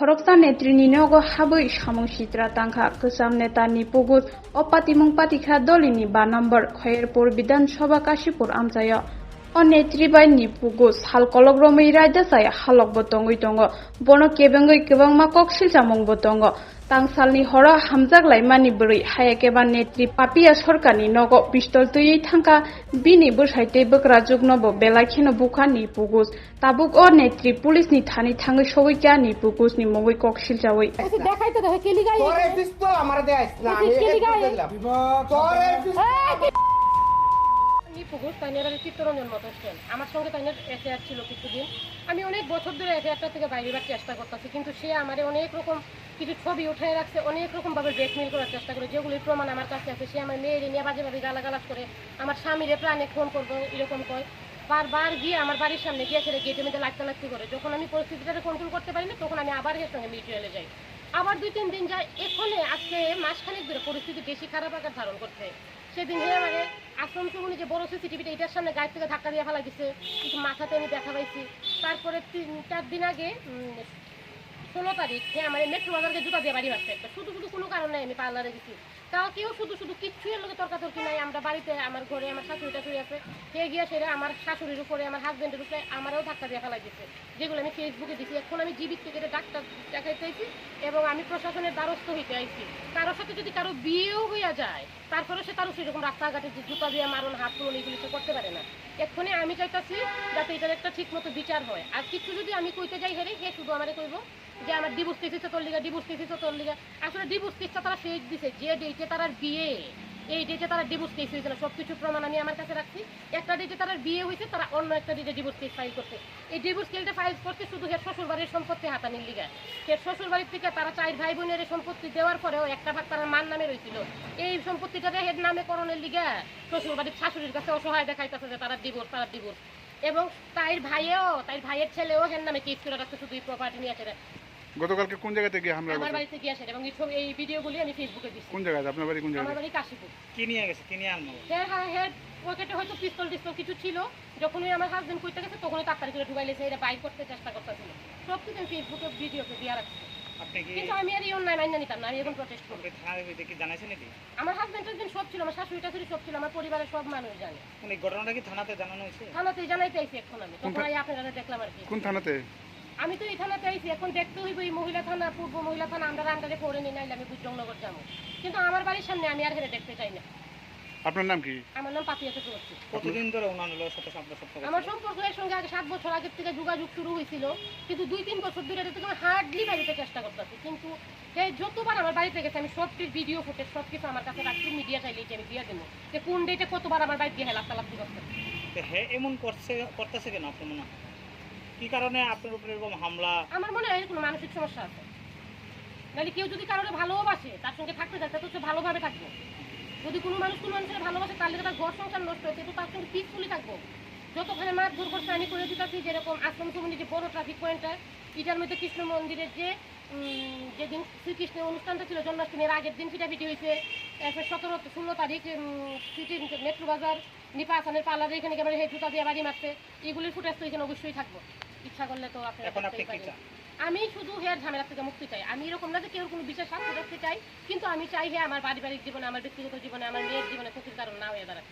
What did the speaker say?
Horoksa netri ninogo habui samung sitra tangka kesam neta ni pugut opati mungpatikha doli ni 2 number Khairpur Bidan Sabha Kashipur amjaya o netri bai ni pugut hal kolok romai raida sai halok botongoi tongo bono kebengoi kebangma koksil jamung botongo tangsalni hora hamjak laimani buri hayakeba netri papia sorkani nogo pistol tuyei thangka bini bwsaitei bokra jugnobo belakheno bukani pugus tabuk o netri police ni thani thangai sogoi ni pugus ni mogoi koksil jawoi দেখাই তো দেখে কেলি গাই তোরে পিস্তল আমারে দেখাইছ না আমি কেলি একটু গাই দিলাম তোরে এই পুকুর তাইনের চিত্তরঞ্জন মতো ছিল আমার সঙ্গে তাইনের এফআইআর ছিল কিছুদিন আমি অনেক বছর ধরে এফআইআরটা থেকে বাইরে বের চেষ্টা করতেছি কিন্তু সে আমারে অনেক রকম কিছু ছবি উঠায় রাখছে অনেক রকম ভাবে ব্ল্যাকমেল করার চেষ্টা করে যেগুলির প্রমাণ আমার কাছে আছে সে আমার মেয়ের নিয়ে বাজে বাজে গালাগালাজ করে আমার স্বামীরে প্রাণে ফোন করবো এরকম কয় বারবার গিয়ে আমার বাড়ির সামনে গিয়ে সেটা গেটের মধ্যে লাগতে করে যখন আমি পরিস্থিতিটাকে কন্ট্রোল করতে পারি না তখন আমি আবার এর সঙ্গে মিউচুয়ালে যাই আবার 2-3 দিন যায় এখানে আজকে মাসখানেক ধরে পরিস্থিতি বেশি খারাপ আকার ধারণ করছে সেদিন যে আমাকে আশ্রম চৌমুনি যে বড় সিসিটিভিটা এটার সামনে গায়ের থেকে ধাক্কা দিয়ে ফেলা দিচ্ছে কিছু মাথাতে আমি দেখা পাইছি তারপরে 3-4 দিন আগে 16 তারিখ সে আমার মেট্রো বাজারকে জুতা দিয়ে বাড়ি মারছে একটা শুধু কোনো কারণ নাই আমি পার্লারে গেছি তাও কেউ শুধু কিচ্ছু এর লোকে তর্কাতর্কি নাই আমরা বাড়িতে আমার ঘরে আমার শাশুড়ি টাশুড়ি আছে সে গিয়ে সেটা আমার শাশুড়ির উপরে আমার হাজবেন্ডের উপরে আমারও ধাক্কা দিয়ে ফেলাই দিচ্ছে যেগুলো আমি ফেসবুকে দিচ্ছি এখন আমি জীবিত থেকে ডাক্তার দেখাইতে আইছি এবং আমি প্রশাসনের দ্বারস্থ হইতে আইছি কারোর সাথে যদি কারো বিয়েও হইয়া যায় তারপরে সে কারো সেরকম রাস্তাঘাটে যে জুতা দিয়ে মারণ হাত তুলন এগুলি সে করতে পারে না এক্ষুনি আমি চাইতেছি যাতে এটার একটা ঠিক মতো বিচার হয় আর কিছু যদি আমি কইতে যাই হেরে হে শুধু আমারে কইব যে আমার ডিভোর্স কেসিস তোর লিগা আসলে ডিভোর্স কেসটা তারা ফেক দিছে যে ডেটে তার বিয়ে এই ডেটে তারা ডিভোর্স কেস হয়েছিল সবকিছু প্রমাণ আমি আমার কাছে রাখছি একটা ডেটে তার বিয়ে হয়েছে তারা অন্য একটা ডেটে ডিভোর্স কেস ফাইল করছে এই ডিভোর্স কেসটা ফাইল করতে শুধু হের শ্বশুর বাড়ির সম্পত্তি হাতানির লিগা হের শ্বশুর বাড়ির থেকে তারা 4 ভাই বোনের সম্পত্তি দেওয়ার পরেও একটা ভাগ তার মান নামে রয়েছিল এই সম্পত্তিটা হের নামে করণের লিগা শ্বশুর বাড়ির শাশুড়ির কাছে অসহায় দেখাইতেছে যে তারা ডিভোর্স এবং তাইর ভাইয়ের ছেলেও হের নামে কেস করে রাখছে শুধু এই প্রপার্টি নিয়ে আসে গতকালকে কোন জায়গা থেকে হামলা আমার হয়েছে? বাড়িতে গিয়ে আসে এবং এই ভিডিওগুলি আমি ফেসবুকে দিচ্ছি। কোন জায়গায়? আপনার বাড়ি কোন আমার জায়গায়? বাড়ি কাশীপুর। কি নিয়ে গেছে কি নিয়ে আনলো হ্যাঁ পকেটে হয়তো পিস্তল কিছু ছিল যখনই আমার হাজবেন্ড কইতে গেছে তখনই তাড়াতাড়ি করে ঢুকাইলেছে এটা বাইর করতে চেষ্টা করতেছিল সব কিছু আমি ফেসবুকে ভিডিওতে দিয়ে রাখছি আপনি কি কিন্তু আমি আর এই অন্যায় মাইনা নিতাম না আমি এখন প্রটেস্ট করবো থানায় দেখি জানাইছেন নাকি আমার হাজবেন্ড একদিন সব ছিল আমার শাশুড়ি টাশুড়ি সব ছিল আমার পরিবারের সব মানুষ জানে মানে ঘটনাটা কি থানাতে জানানো হয়েছে থানাতে জানাইতে আইছি এখন আমি তখন আপনারা দেখলাম আর কি কোন থানাতে? আমি তো এই থানাতে আইছি এখন দেখতে হইব এই মহিলা থানা পূর্ব মহিলা থানা আমরা আন্ডারে করে নিয়ে নাইলে আমি বুজজংনগর যাবো কিন্তু আমার বাড়ির সামনে আমি আর হেরে দেখতে চাই না আপনার নাম কি? আমার নাম পাপিয়া চক্রবর্তী কতদিন ধরে ওনার সাথে সম্পর্ক আমার সম্পর্ক এর সঙ্গে আগে 7 বছর আগে থেকে যোগাযোগ শুরু হয়েছিল কিন্তু 2-3 বছর ধরে এটা থেকে আমি হার্ডলি বাড়িতে চেষ্টা করতেছি কিন্তু এই যতবার আমার বাড়িতে গেছে আমি সবটির ভিডিও ফুটেজ সব কিছু আমার কাছে রাখছি মিডিয়া চাইলে আমি দিয়ে দেবো যে কোন ডেটে কতবার আমার বাড়িতে গিয়ে হেলাফতালাফি করতে হ্যাঁ এমন করতেছে কেন আপনার মনে হয় কি কারণে আপনার উপরে এরকম হামলা আমার মনে হয় কোনো মানসিক সমস্যা আছে নাহলে কেউ যদি কারোর ভালোবাসে তার সঙ্গে থাকতে চায় তাহলে তো ভালোভাবে থাকবে যদি কোনো মানুষের ভালোবাসে তাহলে তার ঘর সংসার নষ্ট হয়েছে তো তার সঙ্গে পিসফুলি থাকবো যতক্ষণে মাছ দূর করছে আমি করে দিতেছি যেরকম আশ্রম চৌমুনি যে বড় ট্রাফিক পয়েন্টটা এটার মধ্যে কৃষ্ণ মন্দিরের যে যেদিন শ্রীকৃষ্ণের অনুষ্ঠানটা ছিল জন্মাষ্টমীর আগের দিন ফিটাফিটি হয়েছে 17-16 তারিখ সিটি মেট্রো বাজার নিপা আসানের পার্লারে এখানে একেবারে জুতা দিয়ে বাড়ি মারছে এগুলির ফুটেজ তো এখানে অবশ্যই থাকবো ইচ্ছা করলে তো আপনারা আমি শুধু হেয়ার ঝামেলা থেকে মুক্তি চাই আমি এরকম না যে কেউ কোনো বিশেষ শাস্তি রাখতে চাই কিন্তু আমি চাই আমার পারিবারিক জীবনে আমার ব্যক্তিগত জীবনে আমার মেয়ের জীবনে ক্ষতির কারণ না হয়ে দাঁড়ায়